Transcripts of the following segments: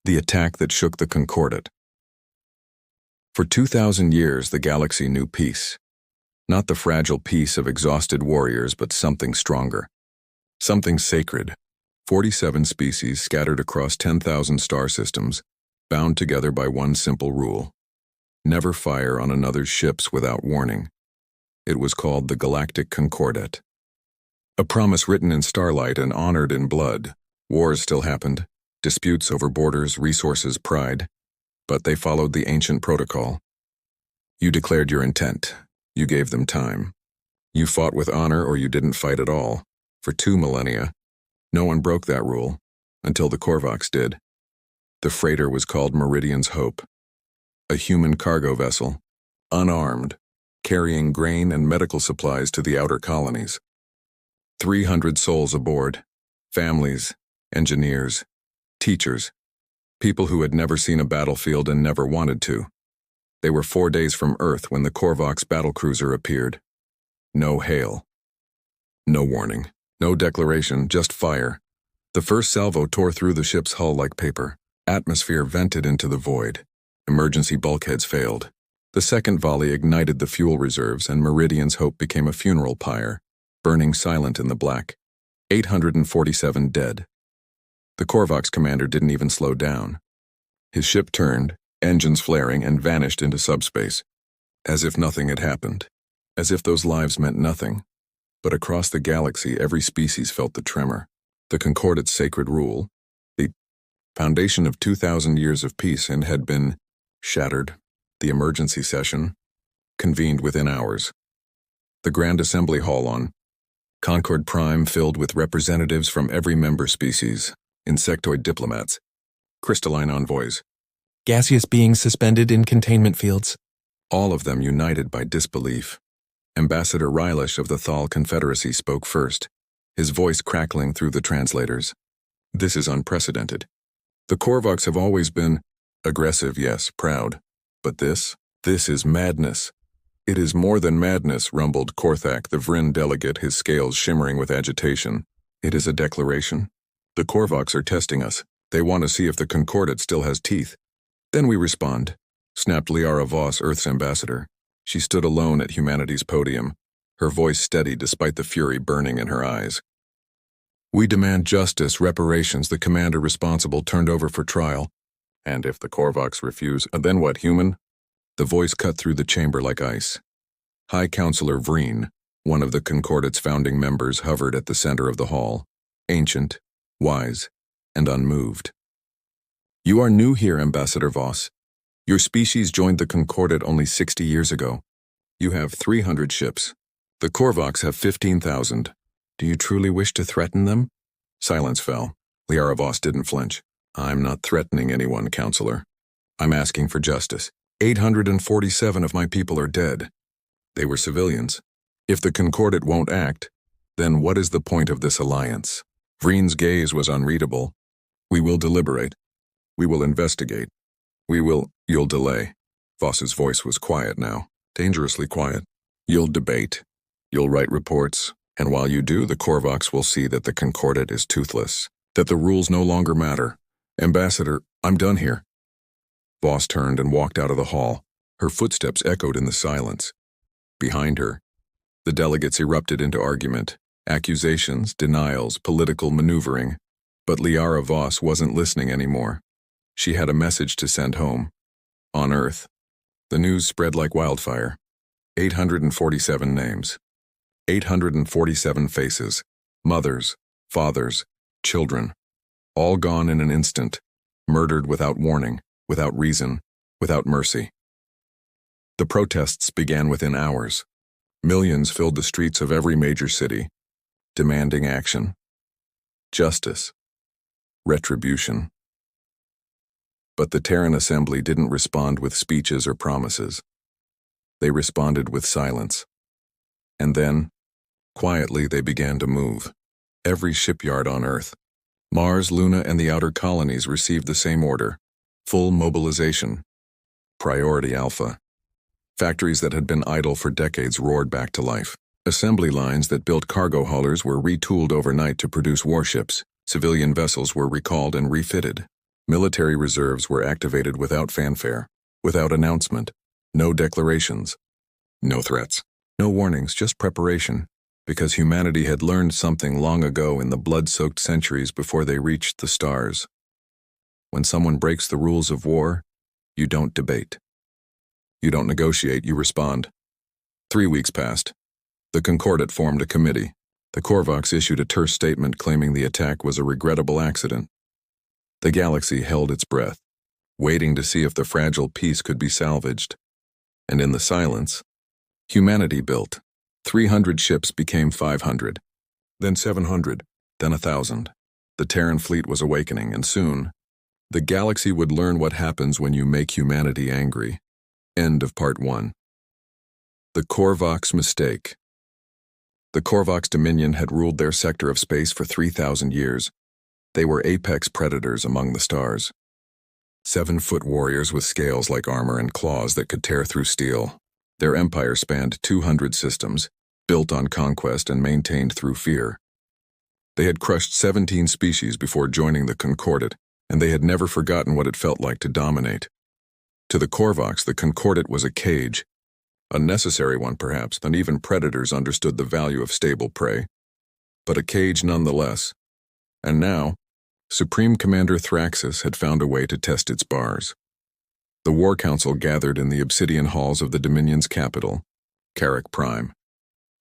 The attack that shook the Concordat. For 2,000 years, the galaxy knew peace. Not the fragile peace of exhausted warriors, but something stronger. Something sacred. 47 species scattered across 10,000 star systems, bound together by one simple rule: never fire on another's ships without warning. It was called the Galactic Concordat. A promise written in starlight and honored in blood. Wars still happened, disputes over borders, resources, pride, but they followed the ancient protocol. You declared your intent. You gave them time. You fought with honor or you didn't fight at all. For 2 millennia, no one broke that rule, until the Corvox did. The freighter was called Meridian's Hope. A human cargo vessel, unarmed, carrying grain and medical supplies to the outer colonies. 300 souls aboard, families, engineers, teachers, people who had never seen a battlefield and never wanted to. They were 4 days from Earth when the Corvox battlecruiser appeared. No hail. No warning. No declaration, just fire. The first salvo tore through the ship's hull like paper. Atmosphere vented into the void. Emergency bulkheads failed. The second volley ignited the fuel reserves, and Meridian's Hope became a funeral pyre, burning silent in the black. 847 dead. The Corvox commander didn't even slow down. His ship turned, engines flaring, and vanished into subspace, as if nothing had happened, as if those lives meant nothing. But across the galaxy, every species felt the tremor. The Concordat's sacred rule, the foundation of 2,000 years of peace, and had been shattered. The emergency session convened within hours. The Grand Assembly Hall on Concord Prime filled with representatives from every member species, insectoid diplomats, crystalline envoys, gaseous beings suspended in containment fields. All of them united by disbelief. Ambassador Rylish of the Thal Confederacy spoke first, his voice crackling through the translators. This is unprecedented. The Corvox have always been aggressive, yes, proud. But this is madness. It is more than madness, rumbled Korthak, the Vryn delegate, his scales shimmering with agitation. It is a declaration. The Corvox are testing us. They want to see if the Concordat still has teeth. Then we respond, snapped Liara Voss, Earth's ambassador. She stood alone at humanity's podium, her voice steady despite the fury burning in her eyes. We demand justice, reparations, the commander responsible turned over for trial. And if the Corvox refuse, then what, human? The voice cut through the chamber like ice. High Counselor Vryn, one of the Concordat's founding members, hovered at the center of the hall, ancient, wise, and unmoved. You are new here, Ambassador Voss. Your species joined the Concordat only 60 years ago. You have 300 ships. The Corvox have 15,000. Do you truly wish to threaten them? Silence fell. Liara Voss didn't flinch. I'm not threatening anyone, Counselor. I'm asking for justice. 847 of my people are dead. They were civilians. If the Concordat won't act, then what is the point of this alliance? Vryn's gaze was unreadable. We will deliberate. We will investigate. You'll delay. Voss's voice was quiet now, dangerously quiet. You'll debate. You'll write reports. And while you do, the Corvox will see that the Concordat is toothless, that the rules no longer matter. Ambassador, I'm done here. Voss turned and walked out of the hall. Her footsteps echoed in the silence. Behind her, the delegates erupted into argument, accusations, denials, political maneuvering. But Liara Voss wasn't listening anymore. She had a message to send home. On Earth, the news spread like wildfire. 847 names. 847 faces. Mothers, fathers, children. All gone in an instant. Murdered without warning, without reason, without mercy. The protests began within hours. Millions filled the streets of every major city, demanding action. Justice. Retribution. But the Terran Assembly didn't respond with speeches or promises. They responded with silence. And then, quietly, they began to move. Every shipyard on Earth, Mars, Luna, and the outer colonies received the same order: full mobilization. Priority Alpha. Factories that had been idle for decades roared back to life. Assembly lines that built cargo haulers were retooled overnight to produce warships. Civilian vessels were recalled and refitted. Military reserves were activated without fanfare, without announcement, no declarations, no threats, no warnings, just preparation, because humanity had learned something long ago in the blood-soaked centuries before they reached the stars. When someone breaks the rules of war, you don't debate. You don't negotiate, you respond. 3 weeks passed. The Concordat formed a committee. The Corvox issued a terse statement claiming the attack was a regrettable accident. The galaxy held its breath, waiting to see if the fragile peace could be salvaged. And in the silence, humanity built. 300 ships became 500, then 700, then 1,000. The Terran fleet was awakening, and soon, the galaxy would learn what happens when you make humanity angry. End of Part 1. The Corvox mistake. The Corvox Dominion had ruled their sector of space for 3,000 years. They were apex predators among the stars. 7-foot warriors with scales like armor and claws that could tear through steel. Their empire spanned 200 systems, built on conquest and maintained through fear. They had crushed 17 species before joining the Concordat, and they had never forgotten what it felt like to dominate. To the Corvox, the Concordat was a cage. A necessary one, perhaps, and even predators understood the value of stable prey. But a cage nonetheless. And now, Supreme Commander Thraxus had found a way to test its bars. The War Council gathered in the obsidian halls of the Dominion's capital, Carrick Prime.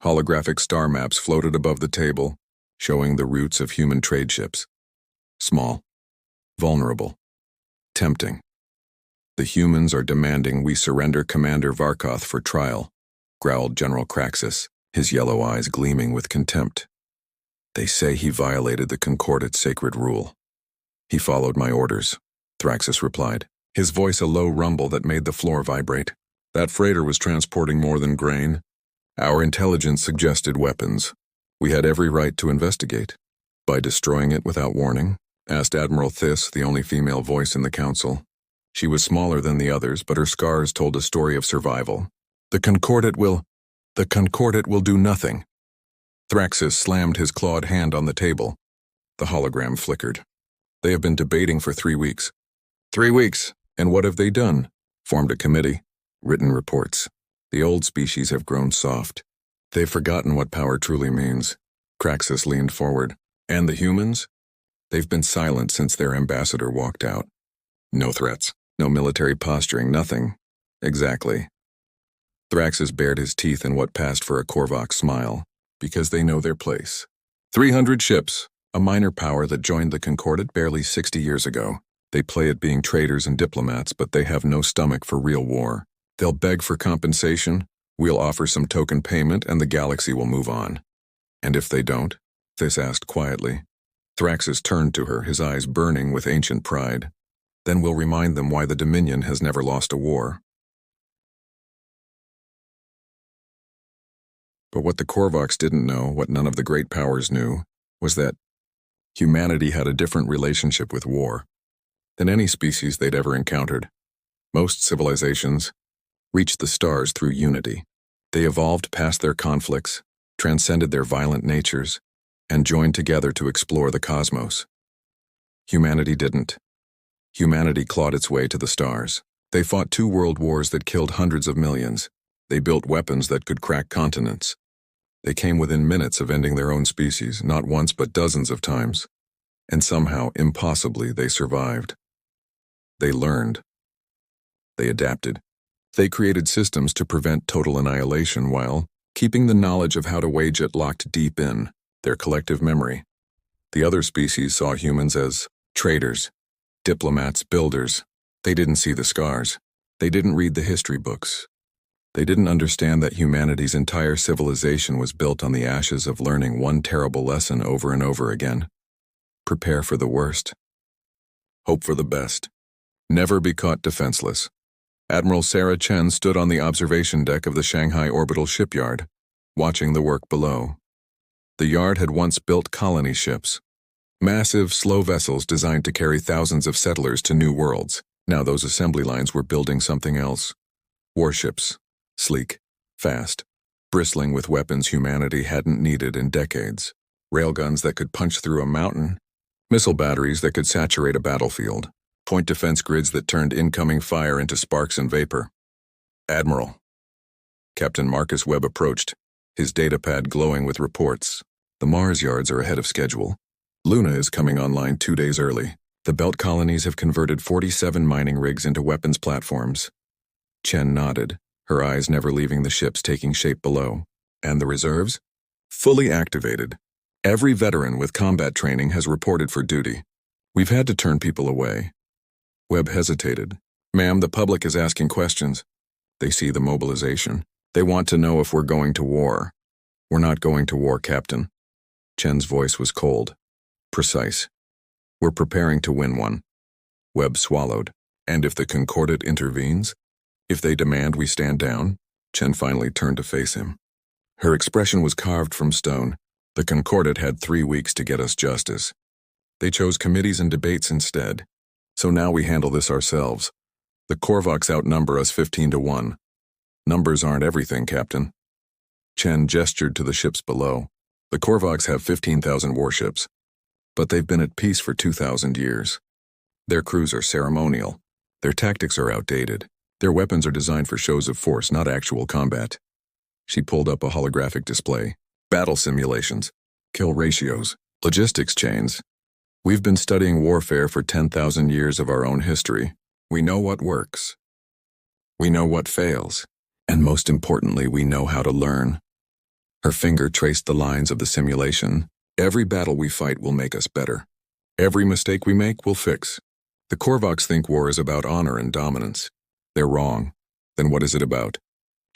Holographic star maps floated above the table, showing the routes of human trade ships. Small, vulnerable, tempting. The humans are demanding we surrender Commander Varkoth for trial, growled General Craxus, his yellow eyes gleaming with contempt. They say he violated the Concordat's sacred rule. He followed my orders, Thraxus replied, his voice a low rumble that made the floor vibrate. That freighter was transporting more than grain. Our intelligence suggested weapons. We had every right to investigate. By destroying it without warning? Asked Admiral Thys, the only female voice in the council. She was smaller than the others, but her scars told a story of survival. The Concordat will do nothing. Thraxus slammed his clawed hand on the table. The hologram flickered. They have been debating for 3 weeks. 3 weeks, and what have they done? Formed a committee. Written reports. The old species have grown soft. They've forgotten what power truly means. Craxus leaned forward. And the humans? They've been silent since their ambassador walked out. No threats, no military posturing, nothing. Exactly. Thraxus bared his teeth in what passed for a Corvox smile, because they know their place. 300 ships, a minor power that joined the Concordat barely 60 years ago. They play at being traitors and diplomats, but they have no stomach for real war. They'll beg for compensation, we'll offer some token payment, and the galaxy will move on. And if they don't? Thys asked quietly. Thraxus turned to her, his eyes burning with ancient pride. Then we'll remind them why the Dominion has never lost a war. But what the Corvox didn't know, what none of the great powers knew, was that humanity had a different relationship with war than any species they'd ever encountered. Most civilizations reached the stars through unity. They evolved past their conflicts, transcended their violent natures, and joined together to explore the cosmos. Humanity didn't. Humanity clawed its way to the stars. They fought 2 world wars that killed hundreds of millions. They built weapons that could crack continents. They came within minutes of ending their own species, not once but dozens of times. And somehow, impossibly, they survived. They learned. They adapted. They created systems to prevent total annihilation while keeping the knowledge of how to wage it locked deep in their collective memory. The other species saw humans as traitors, diplomats, builders. They didn't see the scars. They didn't read the history books. They didn't understand that humanity's entire civilization was built on the ashes of learning one terrible lesson over and over again. Prepare for the worst. Hope for the best. Never be caught defenseless. Admiral Sarah Chen stood on the observation deck of the Shanghai Orbital Shipyard, watching the work below. The yard had once built colony ships. Massive, slow vessels designed to carry thousands of settlers to new worlds. Now those assembly lines were building something else. Warships. Sleek, fast, bristling with weapons humanity hadn't needed in decades. Railguns that could punch through a mountain. Missile batteries that could saturate a battlefield. point defense grids that turned incoming fire into sparks and vapor. Admiral. Captain Marcus Webb approached, his datapad glowing with reports. The Mars yards are ahead of schedule. Luna is coming online 2 days early. The Belt colonies have converted 47 mining rigs into weapons platforms. Chen nodded, her eyes never leaving the ships taking shape below. And the reserves? Fully activated. Every veteran with combat training has reported for duty. We've had to turn people away. Webb hesitated. Ma'am, the public is asking questions. They see the mobilization. They want to know if we're going to war. We're not going to war, Captain. Chen's voice was cold, precise. We're preparing to win one. Webb swallowed. And if the Concordat intervenes? If they demand we stand down? Chen finally turned to face him. Her expression was carved from stone. The Concordat had 3 weeks to get us justice. They chose committees and debates instead. So now we handle this ourselves. The Corvox outnumber us 15-1. Numbers aren't everything, Captain. Chen gestured to the ships below. The Corvox have 15,000 warships, but they've been at peace for 2,000 years. Their crews are ceremonial. Their tactics are outdated. Their weapons are designed for shows of force, not actual combat. She pulled up a holographic display. Battle simulations, kill ratios, logistics chains. We've been studying warfare for 10,000 years of our own history. We know what works. We know what fails. And most importantly, we know how to learn. Her finger traced the lines of the simulation. Every battle we fight will make us better. Every mistake we make, we'll fix. The Corvox think war is about honor and dominance. They're wrong. Then what is it about?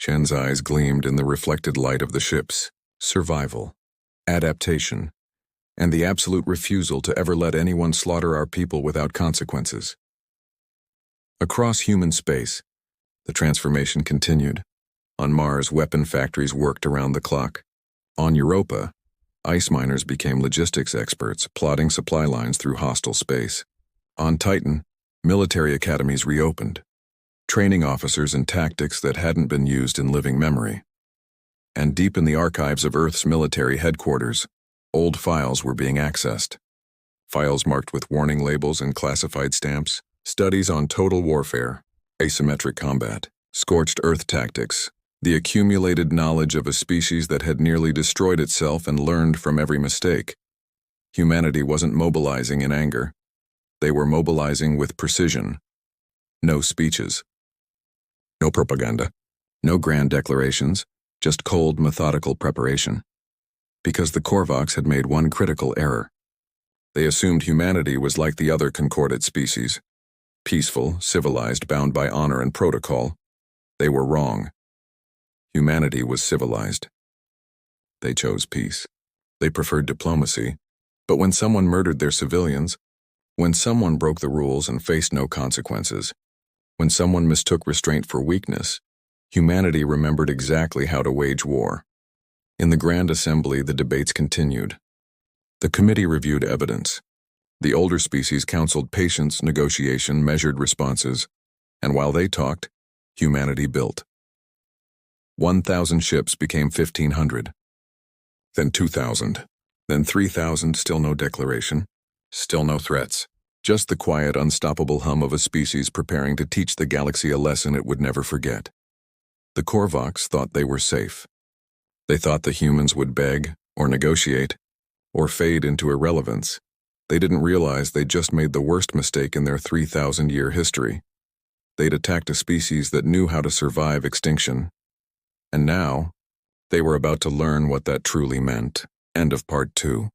Chen's eyes gleamed in the reflected light of the ships. Survival, adaptation, and the absolute refusal to ever let anyone slaughter our people without consequences. Across human space, the transformation continued. On Mars, weapon factories worked around the clock. On Europa, ice miners became logistics experts, plotting supply lines through hostile space. On Titan, military academies reopened, training officers in tactics that hadn't been used in living memory. And deep in the archives of Earth's military headquarters, old files were being accessed. Files marked with warning labels and classified stamps, studies on total warfare, asymmetric combat, scorched earth tactics, the accumulated knowledge of a species that had nearly destroyed itself and learned from every mistake. Humanity wasn't mobilizing in anger. They were mobilizing with precision. No speeches. No propaganda. No grand declarations. Just cold, methodical preparation. Because the Corvox had made one critical error. They assumed humanity was like the other Concordat species. Peaceful, civilized, bound by honor and protocol. They were wrong. Humanity was civilized. They chose peace. They preferred diplomacy. But when someone murdered their civilians, when someone broke the rules and faced no consequences, when someone mistook restraint for weakness, humanity remembered exactly how to wage war. In the Grand Assembly, the debates continued. The committee reviewed evidence. The older species counseled patience, negotiation, measured responses, and while they talked, humanity built. 1,000 ships became 1,500. Then 2,000. Then 3,000, still no declaration. Still no threats. Just the quiet, unstoppable hum of a species preparing to teach the galaxy a lesson it would never forget. The Corvox thought they were safe. They thought the humans would beg, or negotiate, or fade into irrelevance. They didn't realize they'd just made the worst mistake in their 3,000-year history. They'd attacked a species that knew how to survive extinction. And now, they were about to learn what that truly meant. End of Part 2.